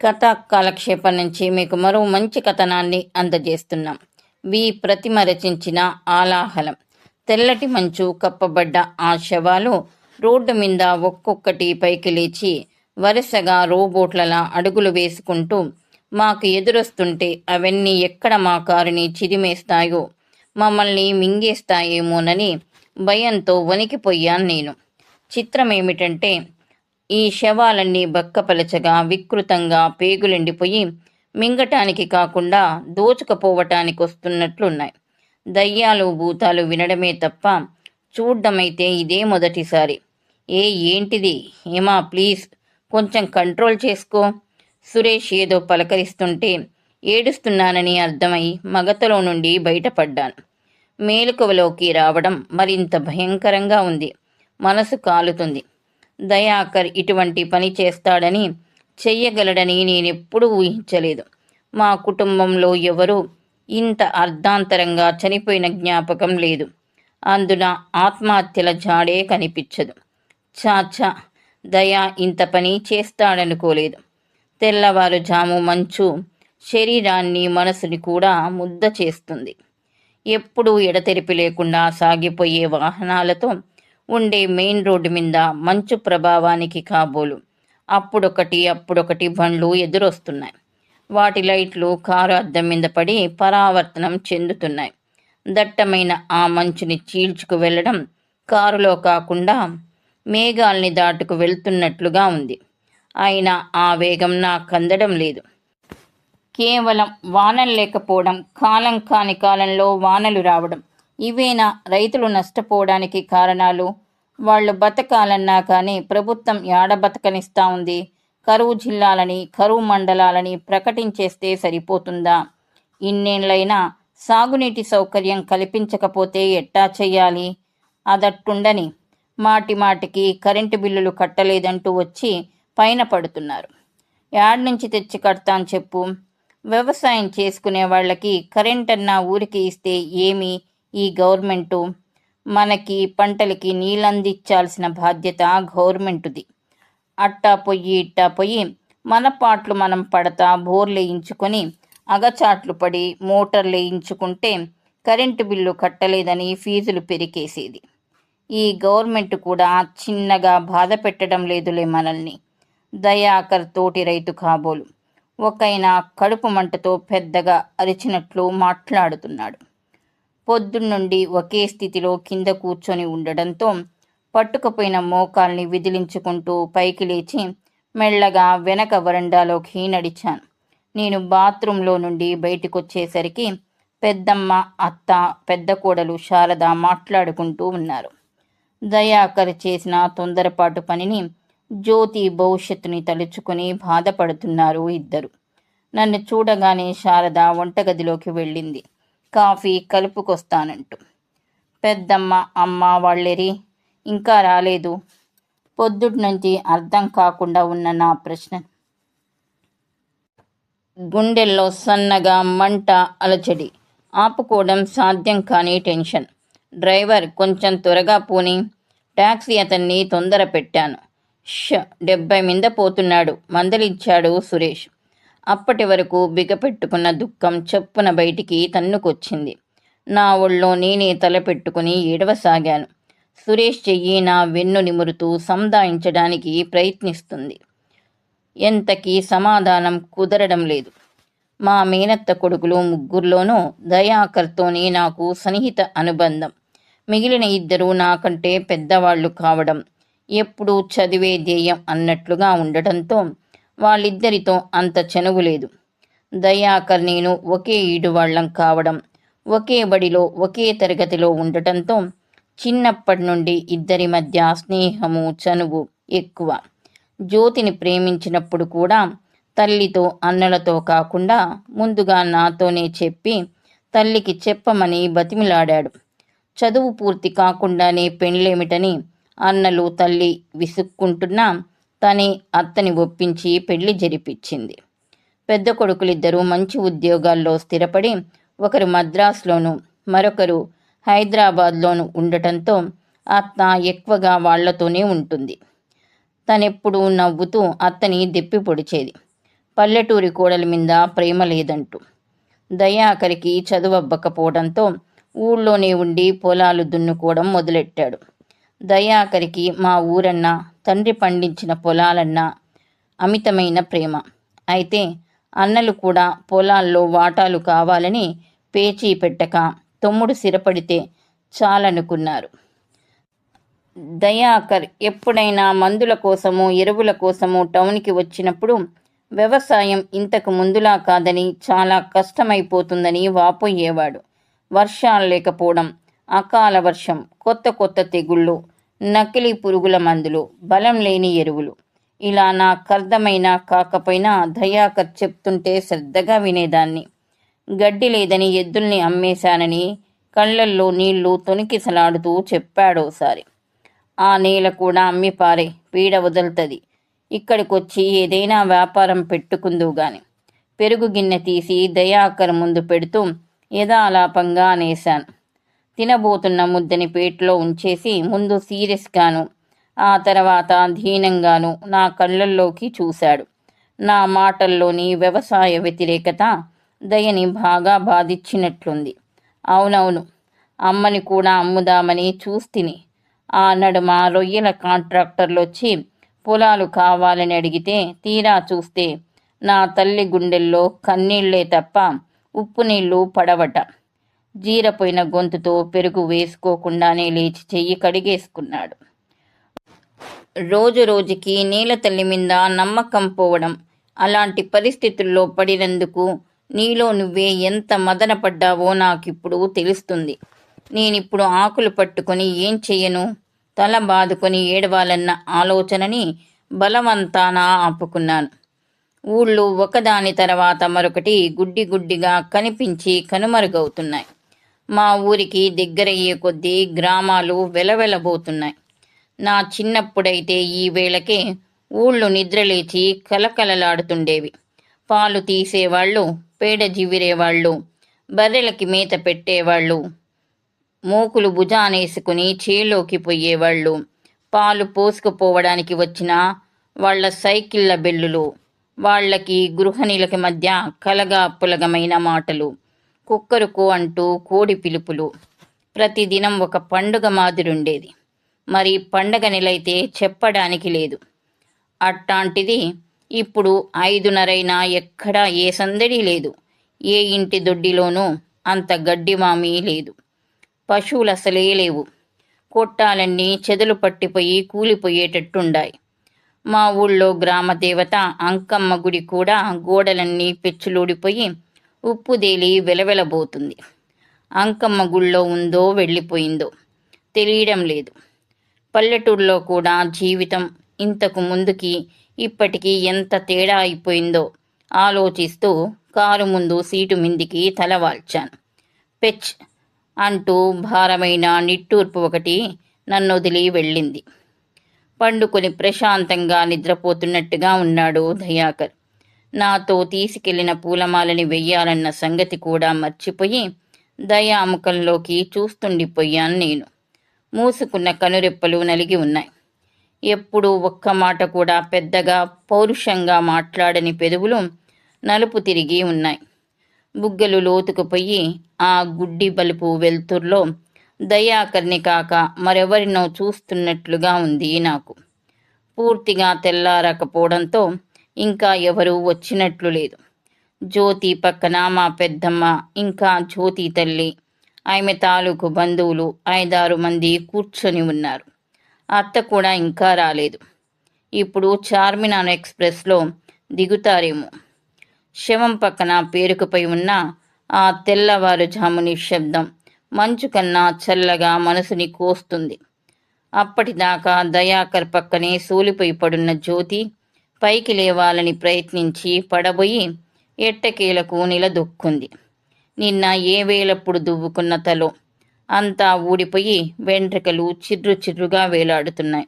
కథా కాలక్షేపం నుంచి మీకు మరో మంచి కథనాన్ని అందజేస్తున్నాం. ప్రతిమ రచించిన ఆలాహలం. తెల్లటి మంచు కప్పబడ్డ ఆ శవాలు రోడ్డు మీద ఒక్కొక్కటి పైకి లేచి వరుసగా రోబోట్లలా అడుగులు వేసుకుంటూ మాకు ఎదురొస్తుంటే అవన్నీ ఎక్కడ మా కారుని చిరిమేస్తాయో, మమ్మల్ని మింగేస్తాయేమోనని భయంతో వణికిపోయాను నేను. చిత్రమేమిటంటే ఈ శవాలన్నీ బక్కపలచగా వికృతంగా పేగులెండిపోయి మింగటానికి కాకుండా దోచుకపోవటానికి వస్తున్నట్లున్నాయి. దయ్యాలు భూతాలు వినడమే తప్ప చూడ్డమైతే ఇదే మొదటిసారి. ఏంటిది ఏమా, ప్లీజ్ కొంచెం కంట్రోల్ చేసుకో. సురేష్ ఏదో పలకరిస్తుంటే ఏడుస్తున్నానని అర్థమై మగతలో నుండి బయటపడ్డాను. మేలుకవలోకి రావడం మరింత భయంకరంగా ఉంది. మనసు కాలుతుంది. దయాకర్ ఇటువంటి పని చేస్తాడని, చెయ్యగలడని నేనెప్పుడూ ఊహించలేదు. మా కుటుంబంలో ఎవరూ ఇంత అర్ధాంతరంగా చనిపోయిన జ్ఞాపకం లేదు. అందున ఆత్మహత్యల జాడే కనిపించదు. చాచా, దయా ఇంత పని చేస్తాడనుకోలేదు. తెల్లవారుజాము మంచు శరీరాన్ని మనసుని కూడా ముద్ద చేస్తుంది. ఎప్పుడూ ఎడతెరిపి లేకుండా సాగిపోయే వాహనాలతో ఉండే మెయిన్ రోడ్డు మీద మంచు ప్రభావానికి కాబోలు అప్పుడొకటి బండ్లు ఎదురొస్తున్నాయి. వాటి లైట్లు కారు అద్దం మీద పడి పరావర్తనం చెందుతున్నాయి. దట్టమైన ఆ మంచుని చీల్చుకు వెళ్ళడం కారులో కాకుండా మేఘాల్ని దాటుకు వెళ్తున్నట్లుగా ఉంది. అయినా ఆ వేగం నాకందడం లేదు. కేవలం వానలు లేకపోవడం, కాలం కాని కాలంలో వానలు రావడం, ఇవేనా రైతులు నష్టపోవడానికి కారణాలు? వాళ్ళు బతకాలన్నా కానీ ప్రభుత్వం యాడ బతకనిస్తా ఉంది? కరువు జిల్లాలని, కరువు మండలాలని ప్రకటించేస్తే సరిపోతుందా? ఇన్నేళ్లైనా సాగునీటి సౌకర్యం కల్పించకపోతే ఎట్టా చెయ్యాలి? అదట్టుండని మాటికి కరెంటు బిల్లులు కట్టలేదంటూ వచ్చి పైన పడుతున్నారు. యాడ్ నుంచి తెచ్చి కడతాను చెప్పు. వ్యవసాయం చేసుకునే వాళ్ళకి కరెంటన్నా ఊరికి ఇస్తే ఏమి ఈ గవర్నమెంటు? మనకి పంటలకి నీళ్ళందించాల్సిన బాధ్యత గవర్నమెంటుది. అట్టా పొయ్యి ఇట్టా పొయ్యి మన పాట్లు మనం పడతా బోర్లు వేయించుకొని అగచాట్లు పడి మోటార్లు వేయించుకుంటే కరెంటు బిల్లు కట్టలేదని ఫీజులు పెరికేసేది. ఈ గవర్నమెంట్ కూడా చిన్నగా బాధ పెట్టడం లేదులే మనల్ని. దయాకర్ తోటి రైతు కాబోలు ఒకైనా కడుపు మంటతో పెద్దగా అరిచినట్లు మాట్లాడుతున్నాడు. పొద్దున్నుండి ఒకే స్థితిలో కింద కూర్చొని ఉండడంతో పట్టుకుపోయిన మోకాల్ని విదిలించుకుంటూ పైకి లేచి మెల్లగా వెనక వరండాలోకి నడిచాను. నేను బాత్రూంలో నుండి బయటకొచ్చేసరికి పెద్దమ్మ, అత్త, పెద్ద కోడలు శారద మాట్లాడుకుంటూ ఉన్నారు. దయాకర్ చేసిన తొందరపాటు పనిని, జ్యోతి భవిష్యత్తుని తలుచుకుని బాధపడుతున్నారు ఇద్దరు. నన్ను చూడగానే శారద వంటగదిలోకి వెళ్ళింది, కాఫీ కలుపుకొస్తానంటూ. పెద్దమ్మ, అమ్మ వాళ్ళేరి? ఇంకా రాలేదు. పొద్దుటి నుంచి అర్థం కాకుండా ఉన్న నా ప్రశ్న గుండెల్లో సన్నగా మంట, అలచడి, ఆపుకోవడం సాధ్యం కాని టెన్షన్. డ్రైవర్ కొంచెం త్వరగా పోని. టాక్సీ అతన్ని తొందర పెట్టాను. 70 మీద పోతున్నాడు మందలించాడు సురేష్. అప్పటి వరకు బిగపెట్టుకున్న దుఃఖం చప్పున బయటికి తన్నుకొచ్చింది. నా ఒళ్ళో నేనే తలపెట్టుకుని ఏడవసాగాను. సురేష్ చెయ్యి నా వెన్ను నిమురుతూ సంధాయించడానికి ప్రయత్నిస్తుంది. ఎంతకీ సమాధానం కుదరడం లేదు. మా మేనత్త కొడుకులు ముగ్గురులోనూ దయాకర్తోనే నాకు సన్నిహిత అనుబంధం. మిగిలిన ఇద్దరు నాకంటే పెద్దవాళ్లు కావడం, ఎప్పుడూ చదివే ధ్యేయం అన్నట్లుగా ఉండటంతో వాళ్ళిద్దరితో అంత చనువు లేదు. దయాకర్ నేను ఒకే ఈడు వాళ్ళం కావడం, ఒకే బడిలో ఒకే తరగతిలో ఉండటంతో చిన్నప్పటి నుండి ఇద్దరి మధ్య స్నేహము, చనువు ఎక్కువ. జ్యోతిని ప్రేమించినప్పుడు కూడా తల్లితో, అన్నలతో కాకుండా ముందుగా నాతోనే చెప్పి తల్లికి చెప్పమని బతిమిలాడాడు. చదువు పూర్తి కాకుండానే పెళ్ళేమిటని అన్నలు, తల్లి విసుక్కుంటున్నా తనే అత్తని ఒప్పించి పెళ్లి జరిపించింది. పెద్ద కొడుకులిద్దరూ మంచి ఉద్యోగాల్లో స్థిరపడి ఒకరు మద్రాసులోను, మరొకరు హైదరాబాద్లోను ఉండటంతో అత్త ఎక్కువగా వాళ్లతోనే ఉంటుంది. తనెప్పుడూ నవ్వుతూ అత్తని దెప్పి పొడిచేది. పల్లెటూరి కోడల మీద ప్రేమ లేదంటూ. దయాకరికి చదువబ్బకపోవడంతో ఊళ్ళోనే ఉండి పొలాలు దున్నుకోవడం మొదలెట్టాడు. దయాకరికి మా ఊరన్నా, తండ్రి పండించిన పొలాలన్నా అమితమైన ప్రేమ. అయితే అన్నలు కూడా పొలాల్లో వాటాలు కావాలని పేచీ పెట్టక తమ్ముడు స్థిరపడితే చాలనుకున్నారు. దయాకర్ ఎప్పుడైనా మందుల కోసము, ఎరువుల కోసము టౌన్కి వచ్చినప్పుడు వ్యవసాయం ఇంతకు ముందులా కాదని, చాలా కష్టమైపోతుందని వాపోయేవాడు. వర్షాలు లేకపోవడం, అకాల వర్షం, కొత్త కొత్త తెగుళ్ళు, నకిలీ పురుగుల మందులు, బలం లేని ఎరువులు, ఇలా నాకర్థమైనా కాకపోయినా దయాకర్ చెప్తుంటే శ్రద్ధగా వినేదాన్ని. గడ్డి లేదని ఎద్దుల్ని అమ్మేశానని కళ్ళల్లో నీళ్లు తొణికిసలాడుతూ చెప్పాడోసారి. ఆ నేల కూడా అమ్మి పారే, పీడ వదులుతుంది, ఇక్కడికొచ్చి ఏదైనా వ్యాపారం పెట్టుకుందువు గాని. పెరుగు గిన్నె తీసి దయాకర్ ముందు పెడుతూ యథాలాపంగా అనేశాను. తినబోతున్న ముద్దని పేటలో ఉంచేసి ముందు సీరియస్గాను, ఆ తర్వాత దీనంగాను నా కళ్ళల్లోకి చూశాడు. నా మాటల్లోని వ్యవసాయ వ్యతిరేకత దయని బాగా బాధించినట్లుంది. అవునవును, అమ్మని కూడా అమ్ముదామని చూస్తిని. ఆ నడుమ రొయ్యల కాంట్రాక్టర్లొచ్చి పొలాలు కావాలని అడిగితే తీరా చూస్తే నా తల్లి గుండెల్లో కన్నీళ్లే తప్ప ఉప్పు నీళ్లు పడవట. జీరపోయిన గొంతుతో పెరుగు వేసుకోకుండానే లేచి చెయ్యి కడిగేసుకున్నాడు. రోజు రోజుకి నీలతల్లి మీద నమ్మకం పోవడం, అలాంటి పరిస్థితుల్లో పడినందుకు నీలో నువ్వే ఎంత మదన పడ్డావో నాకిప్పుడు తెలుస్తుంది. నేనిప్పుడు ఆకులు పట్టుకొని ఏం చెయ్యను? తల బాదుకొని ఏడవాలన్న ఆలోచనని బలవంతాన ఆపుకున్నాను. ఊళ్ళు ఒకదాని తర్వాత మరొకటి గుడ్డి గుడ్డిగా కనిపించి కనుమరుగవుతున్నాయి. మా ఊరికి దగ్గరయ్యే కొద్దీ గ్రామాలు వెలవెలబోతున్నాయి. నా చిన్నప్పుడైతే ఈ వేళకే ఊళ్ళు నిద్రలేచి కలకలలాడుతుండేవి. పాలు తీసేవాళ్ళు, పేడ జివిరేవాళ్ళు, బర్రెలకి మేత పెట్టేవాళ్ళు, మోకులు భుజానేసుకుని చేలోకి పోయేవాళ్ళు, పాలు పోసుకుపోవడానికి వచ్చిన వాళ్ళ సైకిళ్ళ బెల్లులు, వాళ్ళకి గృహిణులకి మధ్య కలగా పులగమైన మాటలు, కుక్కరుకు అంటూ కోడి పిలుపులు. ప్రతిదినం ఒక పండుగ మాదిరుండేది. మరి పండగ నెలైతే చెప్పడానికి లేదు. అట్టాంటిది ఇప్పుడు 5:30 ఎక్కడా ఏ సందడి లేదు. ఏ ఇంటి దొడ్డిలోనూ అంత గడ్డిమామీ లేదు. పశువులు అసలే లేవు. కొట్టాలన్నీ చెదలు పట్టిపోయి కూలిపోయేటట్టుండాయి. మా ఊళ్ళో గ్రామదేవత అంకమ్మ గుడి కూడా గోడలన్నీ పెచ్చులూడిపోయి ఉప్పుదేలి వెలవెలబోతుంది. అంకమ్మ గుళ్ళో ఉందో వెళ్ళిపోయిందో తెలియడం లేదు. పల్లెటూరులో కూడా జీవితం ఇంతకు ముందుకి ఇప్పటికీ ఎంత తేడా అయిపోయిందో ఆలోచిస్తూ కారు ముందు సీటు మిందికి తలవాల్చాను. పెచ్ అంటూ భారమైన నిట్టూర్పు ఒకటి నన్నొదిలి వెళ్ళింది. పండుకొని ప్రశాంతంగా నిద్రపోతున్నట్టుగా ఉన్నాడు దయాకర్. నాతో తీసుకెళ్లిన పూలమాలని వెయ్యాలన్న సంగతి కూడా మర్చిపోయి దయా ముఖంలోకి చూస్తుండిపోయాను నేను. మూసుకున్న కనురెప్పలు నలిగి ఉన్నాయి. ఎప్పుడూ ఒక్క మాట కూడా పెద్దగా పౌరుషంగా మాట్లాడని పెదవులు నలుపు తిరిగి ఉన్నాయి. బుగ్గలు లోతుకుపోయి ఆ గుడ్డి బలుపు వెలుతుర్లో దయాకర్ని కాక మరెవరినో చూస్తున్నట్లుగా ఉంది నాకు. పూర్తిగా తెల్లారకపోవడంతో ఇంకా ఎవరూ వచ్చినట్లు లేదు. జ్యోతి పక్కన మా పెద్దమ్మ, ఇంకా జ్యోతి తల్లి, ఆమె తాలూకు బంధువులు 5-6 మంది కూర్చొని ఉన్నారు. అత్త కూడా ఇంకా రాలేదు. ఇప్పుడు చార్మినార్ ఎక్స్ప్రెస్లో దిగుతారేమో. శవం పక్కన పేరుకుపై ఉన్న ఆ తెల్లవారుజాము నిశ్శబ్దం మంచు కన్నా చల్లగా మనసుని కోస్తుంది. అప్పటిదాకా దయాకర్ పక్కనే సూలిపోయి పడున్న జ్యోతి పైకి లేవాలని ప్రయత్నించి పడబోయి ఎట్టకేలకు నిలదొక్కుంది. నిన్న ఏ వేలప్పుడు దువ్వుకున్న తలో అంతా ఊడిపోయి వెంట్రుకలు చిర్రు చిర్రుగా వేలాడుతున్నాయి.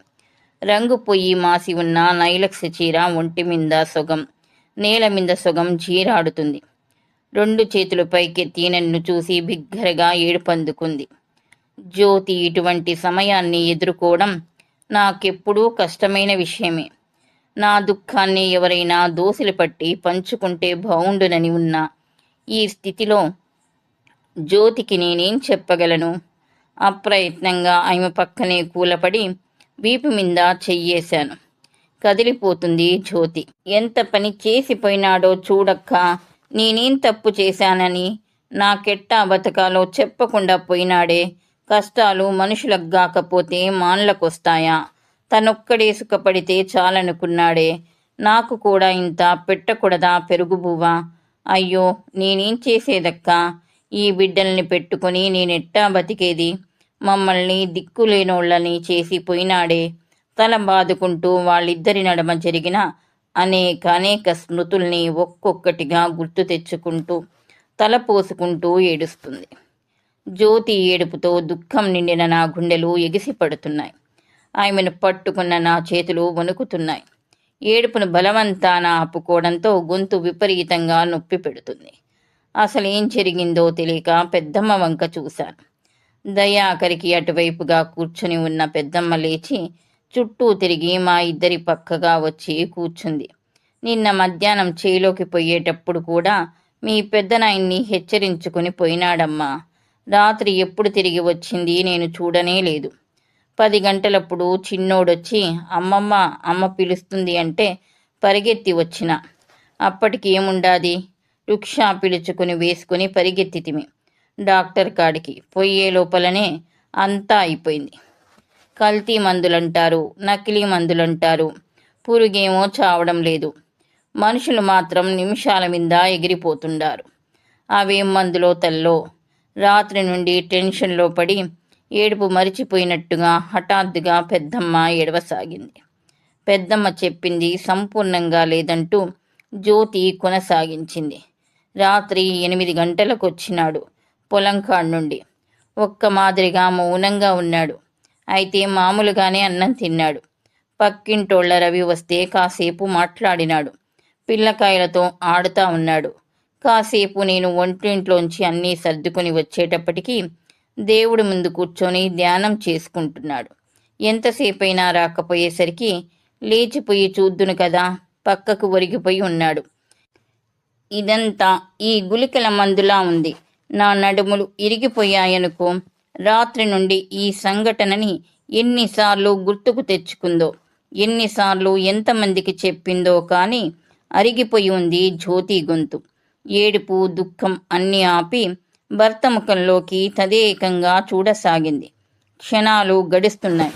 రంగు పొయ్యి మాసి ఉన్న నైలక్స్ చీర ఒంటి మీద సొగం, నేల మీద సొగం చీరాడుతుంది. 2 చేతులు పైకెత్తి నన్ను చూసి బిగ్గరగా ఏడుపందుకుంది. జ్యోతి ఇటువంటి సమయాన్ని ఎదుర్కోవడం నాకెప్పుడూ కష్టమైన విషయమే. నా దుఃఖాన్ని ఎవరైనా దోసిలి పట్టి పంచుకుంటే బావుండునని ఉన్నా. ఈ స్థితిలో జ్యోతికి నేనేం చెప్పగలను? అప్రయత్నంగా ఆమె పక్కనే కూలపడి వీపు మీద చెయ్యేశాను. కదిలిపోతుంది జ్యోతి. ఎంత పని చేసిపోయినాడో చూడక్క. నేనేం తప్పు చేశానని నాకెట్టా బతకాలో చెప్పకుండా పోయినాడే. కష్టాలు మనుషులకు గాకపోతే మాన్లకొస్తాయా? తనొక్కడే సుఖపడితే చాలనుకున్నాడే. నాకు కూడా ఇంత పెట్టకూడదా పెరుగుబువ్వా? అయ్యో, నేనేం చేసేదక్కా? ఈ బిడ్డల్ని పెట్టుకుని నేనెట్టా బతికేది? మమ్మల్ని దిక్కులేనోళ్ళని చేసి పోయినాడే. తల బాదుకుంటూ వాళ్ళిద్దరి నడమ జరిగిన అనేక స్మృతుల్ని ఒక్కొక్కటిగా గుర్తు తెచ్చుకుంటూ తల పోసుకుంటూ ఏడుస్తుంది. జ్యోతి ఏడుపుతో దుఃఖం నిండిన నా గుండెలు ఎగిసిపడుతున్నాయి. ఆమెను పట్టుకున్న నా చేతులు వణుకుతున్నాయి. ఏడుపును బలవంతాన ఆపుకోవడంతో గొంతు విపరీతంగా నొప్పి పెడుతుంది. అసలేం జరిగిందో తెలియక పెద్దమ్మ వంక చూశాను. దయాకరికి అటువైపుగా కూర్చుని ఉన్న పెద్దమ్మ లేచి చుట్టూ తిరిగి మా ఇద్దరి పక్కగా వచ్చి కూర్చుంది. నిన్న మధ్యాహ్నం చేలోకి పోయేటప్పుడు కూడా మీ పెద్దనాయన్ని హెచ్చరించుకుని పోయినాడమ్మా. రాత్రి ఎప్పుడు తిరిగి వచ్చింది నేను చూడనే లేదు. 10 గంటలప్పుడు చిన్నోడొచ్చి అమ్మమ్మ, అమ్మ పిలుస్తుంది అంటే పరిగెత్తి వచ్చిన. అప్పటికి ఏముండాది, రిక్షా పిలుచుకుని వేసుకుని పరిగెత్తితిమి. డాక్టర్ కాడికి పోయే లోపలనే అంతా అయిపోయింది. కల్తీ మందులంటారు, నకిలీ మందులంటారు. పురుగేమో చావడం లేదు. మనుషులు మాత్రం నిమిషాల మీద ఎగిరిపోతుండారు. అవేం మందులో తల్లో. రాత్రి నుండి టెన్షన్లో పడి ఏడుపు మరిచిపోయినట్టుగా హఠాత్తుగా పెద్దమ్మ ఏడవసాగింది. పెద్దమ్మ చెప్పింది సంపూర్ణంగా లేదంటూ జ్యోతి కొనసాగించింది. రాత్రి 8 గంటలకు వచ్చినాడు పొలం కాడి నుండి. ఒక్క మాదిరిగా మౌనంగా ఉన్నాడు. అయితే మామూలుగానే అన్నం తిన్నాడు. పక్కింటోళ్ల రవి వస్తే కాసేపు మాట్లాడినాడు. పిల్లకాయలతో ఆడుతా ఉన్నాడు. కాసేపు నేను వంటింట్లోంచి అన్నీ సర్దుకొని వచ్చేటప్పటికి దేవుడి ముందు కూర్చొని ధ్యానం చేసుకుంటున్నాడు. ఎంతసేపైనా రాకపోయేసరికి లేచిపోయి చూద్దును కదా, పక్కకు ఒరిగిపోయి ఉన్నాడు. ఇదంతా ఈ గుళికల మందులా ఉంది. నా నడుములు ఇరిగిపోయాయనుకో. రాత్రి నుండి ఈ సంఘటనని ఎన్నిసార్లు గుర్తుకు తెచ్చుకుందో, ఎన్నిసార్లు ఎంతమందికి చెప్పిందో కానీ అరిగిపోయి ఉంది జ్యోతి గొంతు. ఏడుపు, దుఃఖం అన్నీ ఆపి భర్త ముఖంలోకి తదేకంగా చూడసాగింది. క్షణాలు గడుస్తున్నాయి.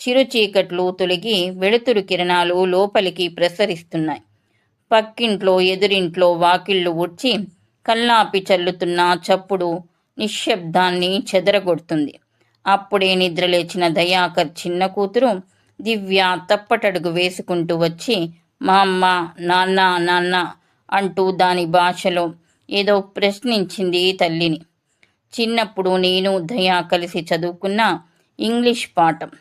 చిరుచీకట్లు తొలగి వెలుతురు కిరణాలు లోపలికి ప్రసరిస్తున్నాయి. పక్కింట్లో, ఎదురింట్లో వాకిళ్ళు ఊడ్చి కల్లాపి చల్లుతున్న చప్పుడు నిశ్శబ్దాన్ని చెదరగొడుతుంది. అప్పుడే నిద్రలేచిన దయాకర్ చిన్న కూతురు దివ్య తప్పటడుగు వేసుకుంటూ వచ్చి మా అమ్మ, నాన్న, నాన్న అంటూ దాని భాషలో ఏదో ప్రశ్నించింది తల్లిని. చిన్నప్పుడు నేను దయా కలిసి చదువుకున్న ఇంగ్లీష్ పాఠం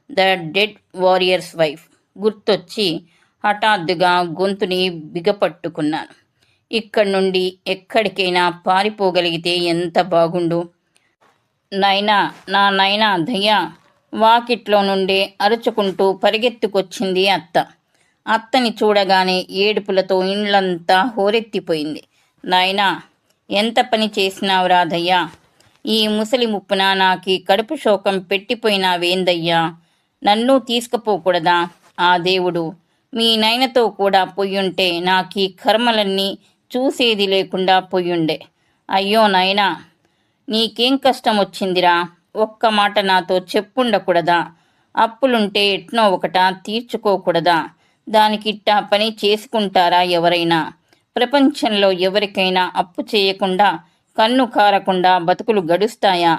ద డెడ్ వారియర్స్ వైఫ్ గుర్తొచ్చి హఠాత్తుగా గొంతుని బిగపట్టుకున్నాను. ఇక్కడి నుండి ఎక్కడికైనా పారిపోగలిగితే ఎంత బాగుండు. నైనా, నా నైనా దయ్యా, వాకిట్లో నుండే అరుచుకుంటూ పరిగెత్తుకొచ్చింది అత్త. అత్తని చూడగానే ఏడుపులతో ఇండ్లంతా హోరెత్తిపోయింది. నాయనా, ఎంత పని చేసినావురా దయ్యా? ఈ ముసలి ముప్పున నాకీ కడుపు శోకం పెట్టిపోయినావేందయ్యా? నన్ను తీసుకుపోకూడదా ఆ దేవుడు? మీ నైనతో కూడా పొయ్యుంటే నాకీ కర్మలన్నీ చూసేది లేకుండా పొయ్యుండే. అయ్యో నాయనా, నీకేం కష్టం వచ్చిందిరా? ఒక్క మాట నాతో చెప్పుండకూడదా? అప్పులుంటే ఎట్నో ఒకట తీర్చుకోకూడదా? దానికిట్టా పని చేసుకుంటారా ఎవరైనా? ప్రపంచంలో ఎవరికైనా అప్పు చేయకుండా, కన్ను కారకుండా బతుకులు గడుస్తాయా?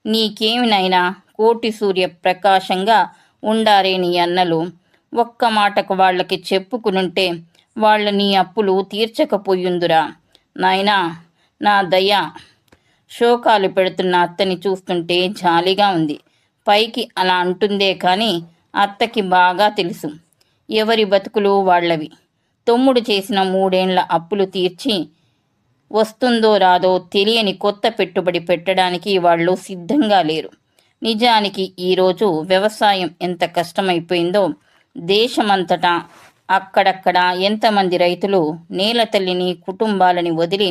నీకేమినైనా కోటి సూర్య ప్రకాశంగా ఉండారే నీ అన్నలు. ఒక్క మాటకు వాళ్ళకి చెప్పుకునుంటే వాళ్ళు నీ అప్పులు తీర్చకపోయుందురా. నాయనా, నా దయ. శోకాలు పెడుతున్న అత్తని చూస్తుంటే జాలిగా ఉంది. పైకి అలా అంటుందే కానీ అత్తకి బాగా తెలుసు ఎవరి బతుకులు వాళ్ళవి. తమ్ముడు చేసిన 3 ఏళ్ల అప్పులు తీర్చి వస్తుందో రాదో తెలియని కొత్త పెట్టుబడి పెట్టడానికి వాళ్ళు సిద్ధంగా లేరు. నిజానికి ఈరోజు వ్యవసాయం ఎంత కష్టమైపోయిందో దేశమంతటా అక్కడక్కడ ఎంతమంది రైతులు నేల తల్లిని కుటుంబాలని వదిలి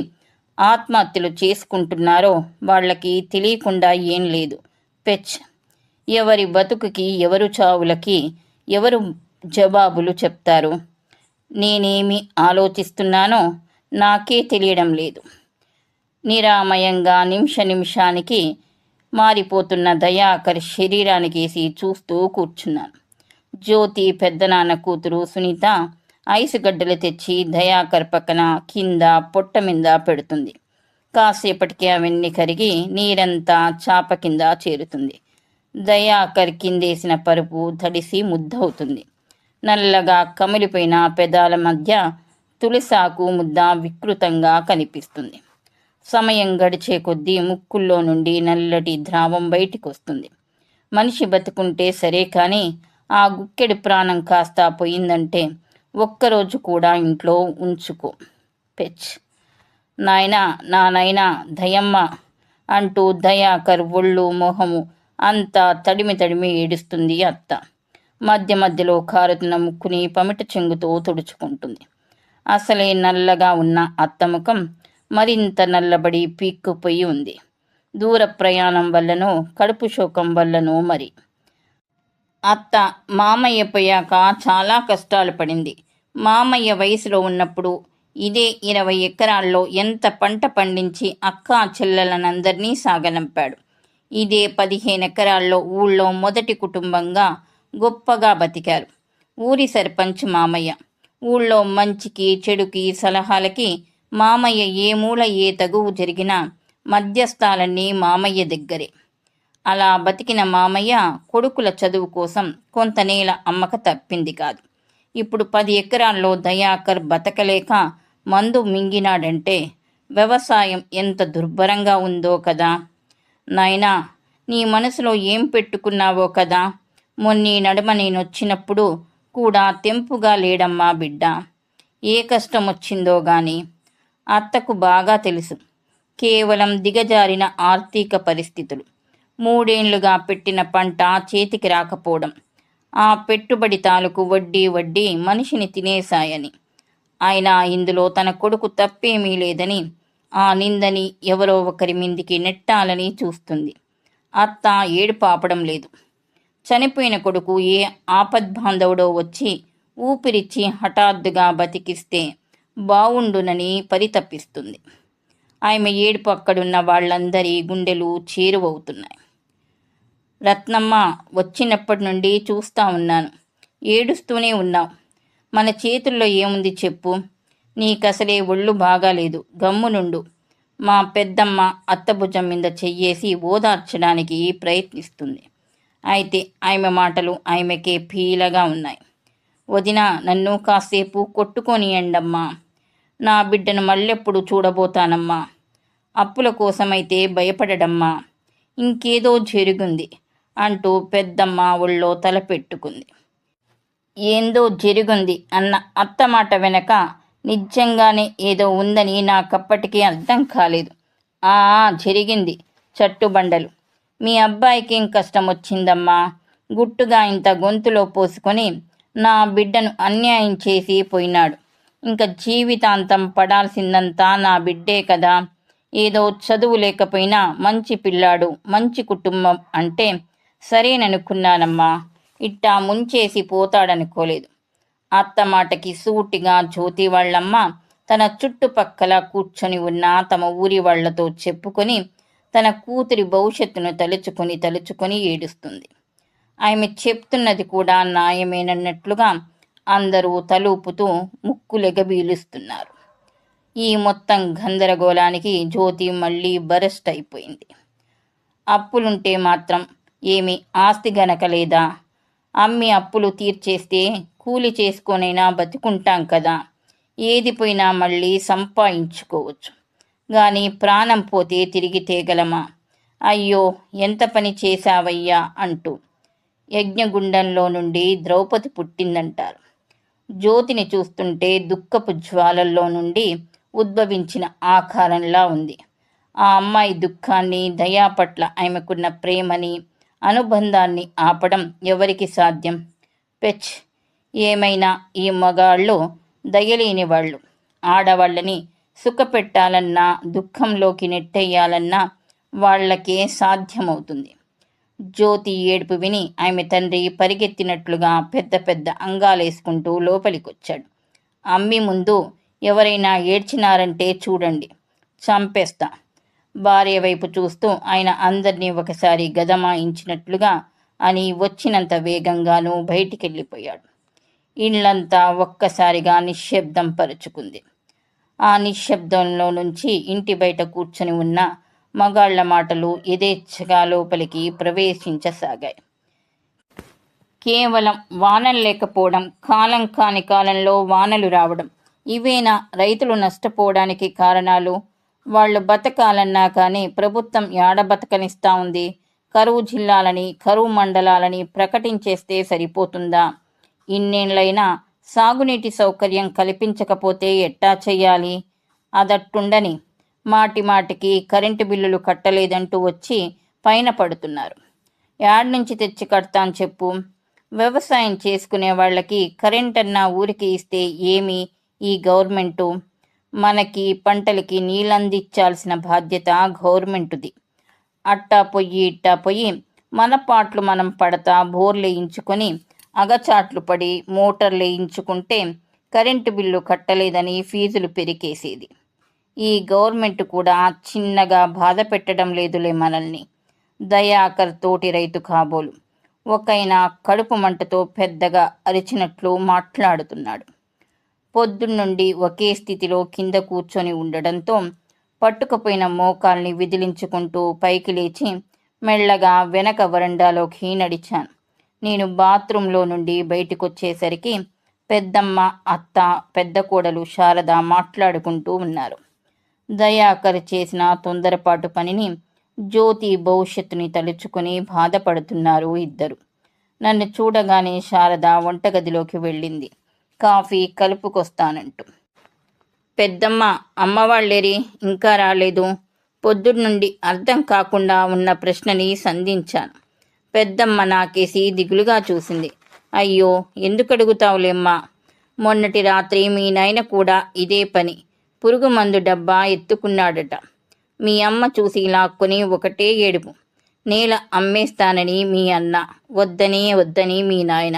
ఆత్మహత్యలు చేసుకుంటున్నారో వాళ్ళకి తెలియకుండా ఏం లేదు. పెచ్. ఎవరి బతుకుకి ఎవరు చావులకి ఎవరు జవాబులు చెప్తారు? నేనేమి ఆలోచిస్తున్నానో నాకే తెలియడం లేదు. నిరామయంగా నిమిషానికి మారిపోతున్న దయాకర్ శరీరానికేసి చూస్తూ కూర్చున్నాను. జ్యోతి పెద్దనాన్న కూతురు సునీత ఐసు గడ్డలు తెచ్చి దయాకర్ పక్కన కింద పొట్ట మీద పెడుతుంది. కాసేపటికి అవన్నీ కరిగి నీరంతా చాప కింద చేరుతుంది. దయాకర్ కిందేసిన పరుపు తడిసి ముద్దవుతుంది. నల్లగా కమిలిపోయిన పెదాల మధ్య తులసాకు ముద్ద వికృతంగా కనిపిస్తుంది. సమయం గడిచే కొద్దీ ముక్కుల్లో నుండి నల్లటి ద్రావం బయటికొస్తుంది. మనిషి బతుకుంటే సరే కానీ ఆ గుక్కెడి ప్రాణం కాస్త పోయిందంటే ఒక్కరోజు కూడా ఇంట్లో ఉంచుకో. పెచ్. నాయనా, నా నాయనా, దయమ్మ అంటూ దయాకర్ ఒళ్ళు మొహము అంతా తడిమి ఏడుస్తుంది అత్త. మధ్య మధ్యలో కారుతున్న ముక్కుని పమిట చెంగుతో తుడుచుకుంటుంది. అసలే నల్లగా ఉన్న అత్త ముఖం మరింత నల్లబడి పీక్కుపోయి ఉంది. దూర ప్రయాణం వల్లనో కడుపు శోకం వల్లనో మరి. అత్త మామయ్య పోయాక చాలా కష్టాలు పడింది. మామయ్య వయసులో ఉన్నప్పుడు ఇదే 20 ఎకరాల్లో ఎంత పంట పండించి అక్కా చెల్లెలనందరినీ సాగనంపాడు. ఇదే 15 ఎకరాల్లో ఊళ్ళో మొదటి కుటుంబంగా గొప్పగా బతికారు. ఊరి సర్పంచ్ మామయ్య. ఊళ్ళో మంచికి చెడుకి సలహాలకి మామయ్య ఏ మూల ఏ తగువు జరిగినా మధ్యస్థాలన్నీ మామయ్య దగ్గరే. అలా బతికిన మామయ్య కొడుకుల చదువు కోసం కొంత నేల అమ్మక తప్పింది కాదు. ఇప్పుడు 10 ఎకరాల్లో దయాకర్ బతకలేక మందు మింగినాడంటే వ్యవసాయం ఎంత దుర్భరంగా ఉందో కదా. నాయనా, నీ మనసులో ఏం పెట్టుకున్నావో కదా. మొన్నీ నడుమ నేనొచ్చినప్పుడు కూడా తెంపుగా లేడమ్మా బిడ్డ. ఏ కష్టం వచ్చిందో గాని అత్తకు బాగా తెలుసు. కేవలం దిగజారిన ఆర్థిక పరిస్థితులు, 3 ఏళ్లుగా పెట్టిన పంట చేతికి రాకపోవడం, ఆ పెట్టుబడి తాలూకు వడ్డీ మనిషిని తినేశాయని. ఆయన ఇందులో తన కొడుకు తప్పేమీ లేదని ఆ నిందని ఎవరో ఒకరి మీదికి నెట్టాలని చూస్తుంది. అత్త ఏడుపాపడం లేదు. చనిపోయిన కొడుకు ఏ ఆపద్బాంధవుడో వచ్చి ఊపిరిచ్చి హఠాత్తుగా బతికిస్తే బావుండునని పరితపిస్తుంది. ఆమె ఏడుపు అక్కడున్న వాళ్ళందరి గుండెలు చేరువవుతున్నాయి. రత్నమ్మ, వచ్చినప్పటి నుండి చూస్తూ ఉన్నాను. ఏడుస్తూనే ఉన్నావు. మన చేతుల్లో ఏముంది చెప్పు. నీకసలే ఒళ్ళు బాగాలేదు, గమ్మునుండు. మా పెద్దమ్మ అత్త భుజం మీద చెయ్యేసి ఓదార్చడానికి ప్రయత్నిస్తుంది. అయితే ఆమె మాటలు ఆమెకే పీలగా ఉన్నాయి. వదిన, నన్ను కాసేపు కొట్టుకొనియండమ్మా. నా బిడ్డను మళ్ళెప్పుడు చూడబోతానమ్మా. అప్పుల కోసమైతే భయపడడమ్మా. ఇంకేదో జరుగుంది అంటూ పెద్దమ్మ ఒళ్ళో తల పెట్టుకుంది. ఏందో జరుగుంది అన్న అత్త మాట వెనక నిజంగానే ఏదో ఉందని నాకప్పటికీ అర్థం కాలేదు. జరిగింది. చట్టుబండలు. మీ అబ్బాయికేం కష్టం వచ్చిందమ్మా? గుట్టుగా ఇంత గొంతులో పోసుకొని నా బిడ్డను అన్యాయం చేసి పోయినాడు. ఇంకా జీవితాంతం పడాల్సిందంతా నా బిడ్డే కదా. ఏదో చదువు లేకపోయినా మంచి పిల్లాడు, మంచి కుటుంబం అంటే సరేననుకున్నానమ్మా. ఇట్టా ముంచేసి పోతాడనుకోలేదు. అత్త మాటకి సూటిగా జ్యోతి వాళ్ళమ్మ తన చుట్టుపక్కల కూర్చొని ఉన్న తమ ఊరి వాళ్లతో చెప్పుకొని తన కూతురి భవిష్యత్తును తలుచుకొని ఏడుస్తుంది. ఆమె చెప్తున్నది కూడా న్యాయమేనన్నట్లుగా అందరూ తలూపుతూ ముక్కులెగబీలుస్తున్నారు. ఈ మొత్తం గందరగోళానికి జ్యోతి మళ్ళీ బరస్ట్ అయిపోయింది. అప్పులుంటే మాత్రం ఏమి ఆస్తి గనక లేదా? అమ్మి అప్పులు తీర్చేస్తే కూలి చేసుకొనైనా బతుకుంటాం కదా. ఏది పోయినా మళ్ళీ సంపాదించుకోవచ్చు. గాని ప్రాణం పోతే తిరిగి తేగలమా? అయ్యో, ఎంత పని చేశావయ్యా అంటూ యజ్ఞగుండంలో నుండి ద్రౌపది పుట్టిందంటారు. జ్యోతిని చూస్తుంటే దుఃఖపు జ్వాలల్లో నుండి ఉద్భవించిన ఆకారంలా ఉంది. ఆ అమ్మాయి దుఃఖాన్ని, దయా పట్ల ఆమెకున్న ప్రేమని, అనుబంధాన్ని ఆపడం ఎవరికి సాధ్యం? పెచ్. ఏమైనా ఈ మగాళ్ళు దయలేని వాళ్ళు. ఆడవాళ్ళని సుఖపెట్టాలన్నా, దుఃఖంలోకి నెట్టేయాలన్నా వాళ్ళకే సాధ్యమవుతుంది. జ్యోతి ఏడుపు విని ఆమె తండ్రి పరిగెత్తినట్లుగా పెద్ద పెద్ద అంగాలేసుకుంటూ లోపలికొచ్చాడు. అమ్మి ముందు ఎవరైనా ఏడ్చినారంటే చూడండి, చంపేస్తా. భార్య వైపు చూస్తూ ఆయన అందరినీ ఒకసారి గదమాయించినట్లుగా అని వచ్చినంత వేగంగానూ బయటికెళ్ళిపోయాడు. ఇళ్లంతా ఒక్కసారిగా నిశ్శబ్దం పరుచుకుంది. ఆ నిశ్శబ్దంలో నుంచి ఇంటి బయట కూర్చొని ఉన్న మగాళ్ల మాటలు యథేచ్ఛగా లోపలికి ప్రవేశించసాగాయి. కేవలం వానలు లేకపోవడం, కాలం కాని కాలంలో వానలు రావడం, ఇవేనా రైతులు నష్టపోవడానికి కారణాలు? వాళ్ళు బతకాలన్నా కానీ ప్రభుత్వం యాడ బతకనిస్తా ఉంది? కరువు జిల్లాలని, కరువు మండలాలని ప్రకటించేస్తే సరిపోతుందా? ఇన్నేళ్లైనా సాగునీటి సౌకర్యం కల్పించకపోతే ఎట్టా చెయ్యాలి? అదట్టుండని మాటి మాటికి కరెంటు బిల్లులు కట్టలేదంటూ వచ్చి పైన పడుతున్నారు. యాడ్ నుంచి తెచ్చి కడతాను చెప్పు. వ్యవసాయం చేసుకునే వాళ్ళకి కరెంటన్నా ఊరికి ఇస్తే ఏమి ఈ గవర్నమెంటు? మనకి పంటలకి నీళ్ళందించాల్సిన బాధ్యత గవర్నమెంటుది. అట్టా పొయ్యి ఇట్టా పొయ్యి మన పాట్లు మనం పడతా బోర్లేయించుకొని అగచాట్లు పడి మోటార్లేయించుకుంటే కరెంటు బిల్లు కట్టలేదని ఫీజులు పెరికేసేది. ఈ గవర్నమెంట్ కూడా చిన్నగా బాధ పెట్టడం లేదులే మనల్ని. దయాకర్ తోటి రైతు కాబోలు ఒకైన కడుపు మంటతో పెద్దగా అరిచినట్లు మాట్లాడుతున్నాడు. పొద్దున్నుండి ఒకే స్థితిలో కింద కూర్చొని ఉండడంతో పట్టుకుపోయిన మోకాల్ని విదిలించుకుంటూ పైకి లేచి మెల్లగా వెనక వరండాలోకి నడిచాను. నేను బాత్రూంలో నుండి బయటకొచ్చేసరికి పెద్దమ్మ, అత్త, పెద్ద కోడలు శారద మాట్లాడుకుంటూ ఉన్నారు. దయాకర్ చేసిన తొందరపాటు పనిని, జ్యోతి భవిష్యత్తుని తలుచుకుని బాధపడుతున్నారు ఇద్దరు. నన్ను చూడగానే శారద వంటగదిలోకి వెళ్ళింది, కాఫీ కలుపుకొస్తానంటూ. పెద్దమ్మ, అమ్మవాళ్ళేరి ఇంకా రాలేదు? పొద్దున్నుండి అర్థం కాకుండా ఉన్న ప్రశ్నని సంధించాను. పెద్దమ్మ నాకేసి దిగులుగా చూసింది. అయ్యో, ఎందుకు అడుగుతావులేమ్మా? మొన్నటి రాత్రి మీ నాయన కూడా ఇదే పని, పురుగు మందు డబ్బా ఎత్తుకున్నాడట. మీ అమ్మ చూసి లాక్కొని ఒకటే ఏడుపు. నేల అమ్మేస్తానని మీ అన్న, వద్దని మీ నాయన.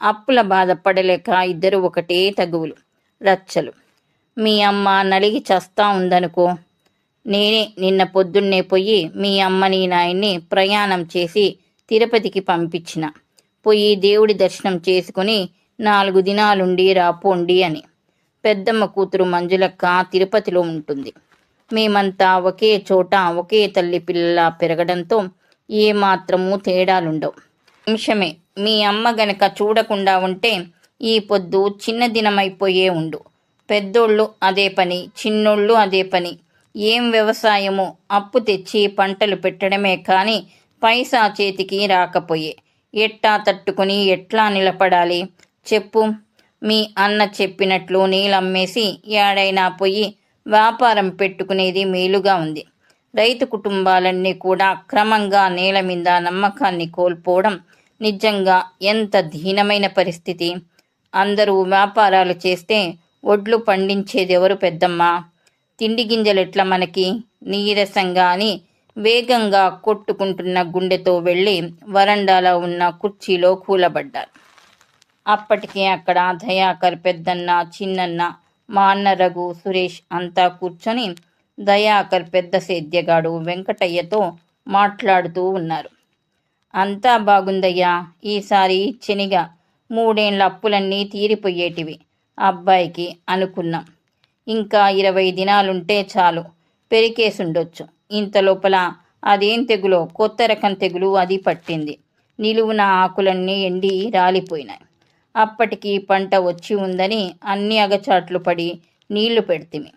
అప్పుల బాధపడలేక ఇద్దరు ఒకటే తగువులు, రచ్చలు. మీ అమ్మ నలిగి చస్తా ఉందనుకో. నేనే నిన్న పొద్దున్నే పోయి మీ అమ్మని నాయన్ని ప్రయాణం చేసి తిరుపతికి పంపించిన. పోయి దేవుడి దర్శనం చేసుకుని 4 దినాలుండి రాపోండి అని. పెద్దమ్మ కూతురు మంజులక్క తిరుపతిలో ఉంటుంది. మేమంతా ఒకే చోట ఒకే తల్లి పిల్లలా పెరగడంతో ఏమాత్రమూ తేడాలుండవు. నిమిషమే మీ అమ్మ గనక చూడకుండా ఉంటే ఈ పొద్దు చిన్న దినమైపోయే ఉండు. పెద్దోళ్ళు అదే పని, చిన్నోళ్ళు అదే పని. ఏం వ్యవసాయమో, అప్పు తెచ్చి పంటలు పెట్టడమే కానీ పైసా చేతికి రాకపోయే. ఎట్టా తట్టుకుని ఎట్లా నిలబడాలి చెప్పు? మీ అన్న చెప్పినట్లు నీళ్ళమ్మేసి ఏడైనా పోయి వ్యాపారం పెట్టుకునేది మేలుగా ఉంది. రైతు కుటుంబాలన్నీ కూడా క్రమంగా నేల మీద నమ్మకాన్ని కోల్పోవడం నిజంగా ఎంత దీనమైన పరిస్థితి. అందరూ వ్యాపారాలు చేస్తే ఒడ్లు పండించేదెవరు పెద్దమ్మా? తిండి గింజలెట్లా మనకి? నీరసంగా అని వేగంగా కొట్టుకుంటున్న గుండెతో వెళ్ళి వరండాలో ఉన్న కుర్చీలో కూలబడ్డారు. అప్పటికే అక్కడ దయాకర్, పెద్దన్న, చిన్నన్న, మా అన్న రఘు, సురేష్ అంతా కూర్చొని దయాకర్ పెద్ద సేద్యగాడు వెంకటయ్యతో మాట్లాడుతూ ఉన్నారు. అంతా బాగుందయ్యా, ఈసారి శనిగా 3 ఏళ్ల అప్పులన్నీ తీరిపోయేటివి అబ్బాయికి అనుకున్నాం. ఇంకా 20 దినాలుంటే చాలు పెరికేసుండొచ్చు. ఇంతలోపల అదేం తెగులో, కొత్త రకం తెగులు అది పట్టింది. నిలువున ఆకులన్నీ ఎండి రాలిపోయినాయి. అప్పటికి పంట వచ్చి ఉందని అన్ని అగచాట్లు పడి నీళ్లు పెడితిమి.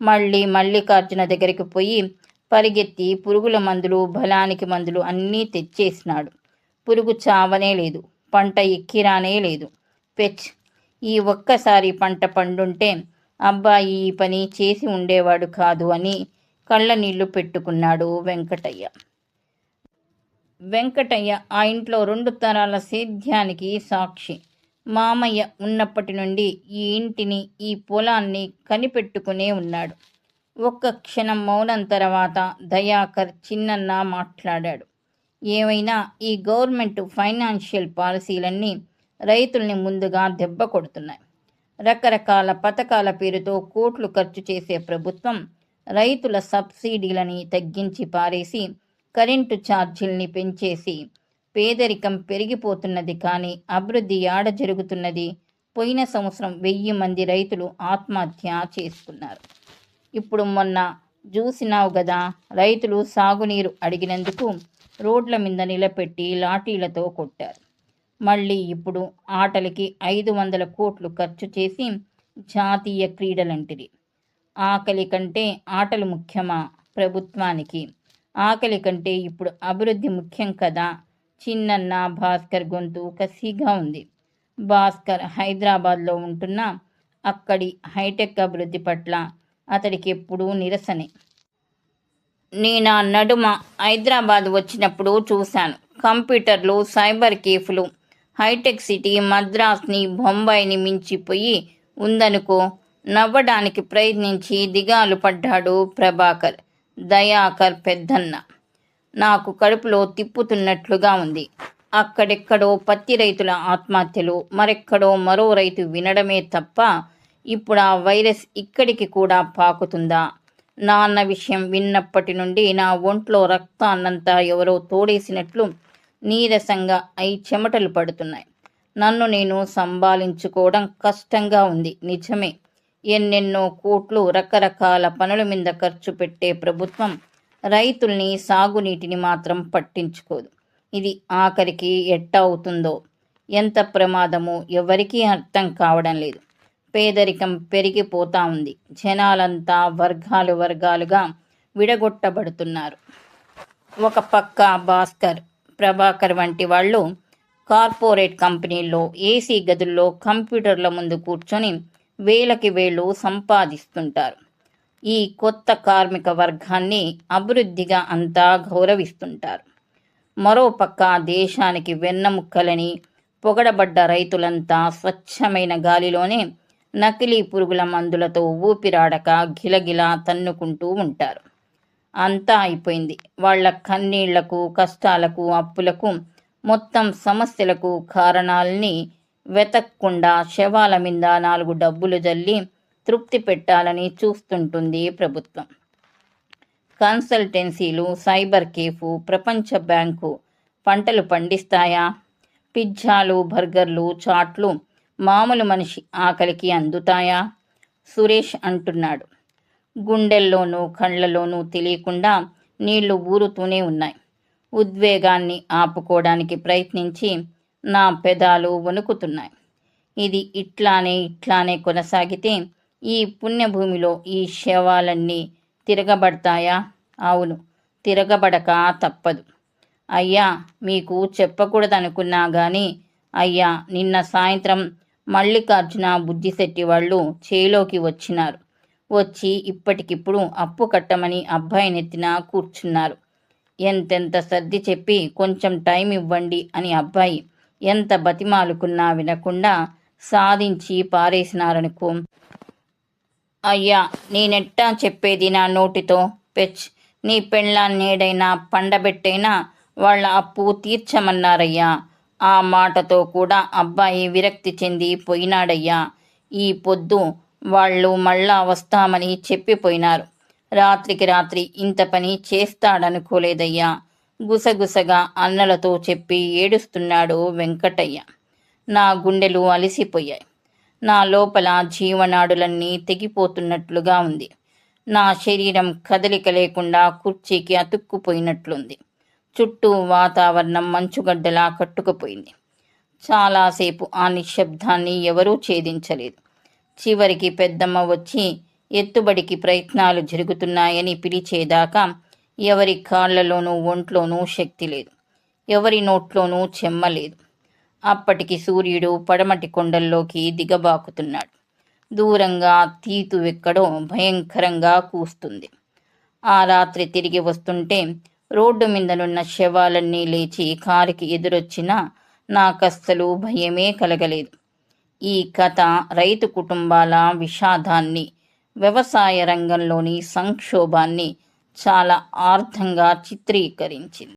మళ్ళీ మల్లికార్జున దగ్గరికి పోయి పరిగెత్తి పురుగుల మందులు, బలానికి మందులు అన్నీ తెచ్చేసినాడు. పురుగు చావనే లేదు, పంట ఎక్కిరానే లేదు. పెచ్, ఈ ఒక్కసారి పంట పండుంటే అబ్బాయి ఈ పని చేసి ఉండేవాడు కాదు అని కళ్ళ నీళ్లు పెట్టుకున్నాడు వెంకటయ్య. వెంకటయ్య ఆ ఇంట్లో 2 తరాల సేద్యానికి సాక్షి. మామయ్య ఉన్నప్పటి నుండి ఈ ఇంటిని, ఈ పొలాన్ని కనిపెట్టుకునే ఉన్నాడు. ఒక్క క్షణం మౌనం తర్వాత దయాకర్ చిన్నన్న మాట్లాడాడు. ఏమైనా ఈ గవర్నమెంట్ ఫైనాన్షియల్ పాలసీలన్నీ రైతుల్ని ముందుగా దెబ్బ కొడుతున్నాయి. రకరకాల పథకాల పేరుతో కోట్లు ఖర్చు చేసే ప్రభుత్వం రైతుల సబ్సిడీలని తగ్గించి పారేసి, కరెంటు ఛార్జీల్ని పెంచేసి పేదరికం పెరిగిపోతున్నది. కానీ అభివృద్ధి యాడ జరుగుతున్నది? పోయిన సంవత్సరం 1000 మంది రైతులు ఆత్మహత్య చేసుకున్నారు. ఇప్పుడు మొన్న చూసినావు గదా, రైతులు సాగునీరు అడిగినందుకు రోడ్ల మీద నిలబెట్టి లాఠీలతో కొట్టారు. మళ్ళీ ఇప్పుడు ఆటలకి 500 కోట్లు ఖర్చు చేసి జాతీయ క్రీడలంటిరి. ఆకలి కంటే ఆటలు ముఖ్యమా ప్రభుత్వానికి? ఆకలి కంటే ఇప్పుడు అభివృద్ధి ముఖ్యం కదా. చిన్నన్న భాస్కర్ గొంతు కసిగా ఉంది. భాస్కర్ హైదరాబాద్లో ఉంటున్నా అక్కడి హైటెక్ అభివృద్ధి పట్ల అతడికి ఎప్పుడూ నిరసనే. నేనా నడుమ హైదరాబాద్ వచ్చినప్పుడు చూశాను. కంప్యూటర్లు, సైబర్ కేఫ్లు, హైటెక్ సిటీ మద్రాస్ని, బొంబాయిని మించిపోయి ఉందనుకో. నవ్వడానికి ప్రయత్నించి దిగాలు పడ్డాడు ప్రభాకర్. దయాకర్ పెద్దన్న నాకు కడుపులో తిప్పుతున్నట్లుగా ఉంది. అక్కడెక్కడో పత్తి రైతుల ఆత్మహత్యలు, మరెక్కడో మరో రైతు వినడమే తప్ప ఇప్పుడు ఆ వైరస్ ఇక్కడికి కూడా పాకుతుందా? నాన్న విషయం విన్నప్పటి నుండి నా ఒంట్లో రక్తాన్నంతా ఎవరో తోడేసినట్లు నీరసంగా చెమటలు పడుతున్నాయి. నన్ను నేను సంభాళించుకోవడం కష్టంగా ఉంది. నిజమే, ఎన్నెన్నో కోట్లు రకరకాల పనుల మీద ఖర్చు పెట్టే ప్రభుత్వం రైతుల్ని, సాగునీటిని మాత్రం పట్టించుకోదు. ఇది ఆఖరికి ఎట్టా అవుతుందో, ఎంత ప్రమాదమో ఎవరికీ అర్థం కావడం లేదు. పేదరికం పెరిగిపోతా ఉంది. జనాలంతా వర్గాలుగా విడగొట్టబడుతున్నారు. ఒక పక్క భాస్కర్, ప్రభాకర్ వంటి వాళ్ళు కార్పొరేట్ కంపెనీల్లో ఏసీ గదుల్లో కంప్యూటర్ల ముందు కూర్చొని వేలకి వేళ్ళు సంపాదిస్తుంటారు. ఈ కొత్త కార్మిక వర్గాన్ని అభివృద్ధిగా అంతా గౌరవిస్తుంటారు. మరోపక్క దేశానికి వెన్నముక్కలని పొగడబడ్డ రైతులంతా స్వచ్ఛమైన గాలిలోనే నకిలీ పురుగుల మందులతో ఊపిరాడక గిలగిలా తన్నుకుంటూ ఉంటారు. అంతా అయిపోయింది. వాళ్ల కన్నీళ్లకు, కష్టాలకు, అప్పులకు, మొత్తం సమస్యలకు కారణాలని వెతక్కుండా శవాల మీద 4 డబ్బులు జల్లి తృప్తి పెట్టాలని చూస్తుంటుంది ప్రభుత్వం. కన్సల్టెన్సీలు, సైబర్ కేఫ్, ప్రపంచ బ్యాంకు పంటలు పండిస్తాయా? పిజ్జాలు, బర్గర్లు, చాట్లు మామూలు మనిషి ఆకలికి అందుతాయా? సురేష్ అంటున్నాడు. గుండెల్లోనూ కళ్ళలోనూ తెలియకుండా నీళ్లు ఊరుతూనే ఉన్నాయి. ఉద్వేగాన్ని ఆపుకోవడానికి ప్రయత్నించి నా పెదాలు వణుకుతున్నాయి. ఇది ఇట్లానే కొనసాగితే ఈ పుణ్యభూమిలో ఈ శవాలన్నీ తిరగబడతాయా? అవును, తిరగబడక తప్పదు. అయ్యా, మీకు చెప్పకూడదనుకున్నా గాని అయ్యా, నిన్న సాయంత్రం మల్లికార్జున బుద్ధిశెట్టి వాళ్ళు చేలోకి వచ్చినారు. వచ్చి ఇప్పటికిప్పుడు అప్పు కట్టమని అబ్బాయి నెత్తిన కూర్చున్నారు. ఎంతెంత సర్ది చెప్పి కొంచెం టైం ఇవ్వండి అని అబ్బాయి ఎంత బతిమాలుకున్నా వినకుండా సాధించి పారేసినారనుకో. అయ్యా, నేనెట్టా చెప్పేది నా నోటితో? పెచ్, నీ పెళ్ళాన్నేడైనా పండబెట్టైనా వాళ్ళ అప్పు తీర్చమన్నారయ్యా. ఆ మాటతో కూడా అబ్బాయి విరక్తి చెంది పోయినాడయ్యా. ఈ పొద్దు వాళ్ళు మళ్ళా వస్తామని చెప్పిపోయినారు. రాత్రికి రాత్రి ఇంత పని చేస్తాడనుకోలేదయ్యా. గుసగుసగా అన్నలతో చెప్పి ఏడుస్తున్నాడు వెంకటయ్య. నా గుండెలు అలసిపోయాయి. నా లోపల జీవనాడులన్నీ తెగిపోతున్నట్లుగా ఉంది. నా శరీరం కదలిక లేకుండా కుర్చీకి అతుక్కుపోయినట్లుంది. చుట్టూ వాతావరణం మంచుగడ్డలా కట్టుకుపోయింది. చాలాసేపు ఆ నిశ్శబ్దాన్ని ఎవరూ ఛేదించలేదు. చివరికి పెద్దమ్మ వచ్చి ఎత్తుబడికి ప్రయత్నాలు జరుగుతున్నాయని పిలిచేదాకా ఎవరి కాళ్లలోనూ ఒంట్లోనూ శక్తి లేదు. ఎవరి నోట్లోనూ చెమ్మలేదు. అప్పటికి సూర్యుడు పడమటి కొండల్లోకి దిగబాకుతున్నాడు. దూరంగా తీతు ఎక్కడో భయంకరంగా కూస్తుంది. ఆ రాత్రి తిరిగి వస్తుంటే రోడ్డు మీదనున్న శవాలన్నీ లేచి కారుకి ఎదురొచ్చినా నాకస్సలు భయమే కలగలేదు. ఈ కథ రైతు కుటుంబాల విషాదాన్ని, వ్యవసాయ రంగంలోని సంక్షోభాన్ని చాలా ఆర్ద్రంగా చిత్రీకరించింది.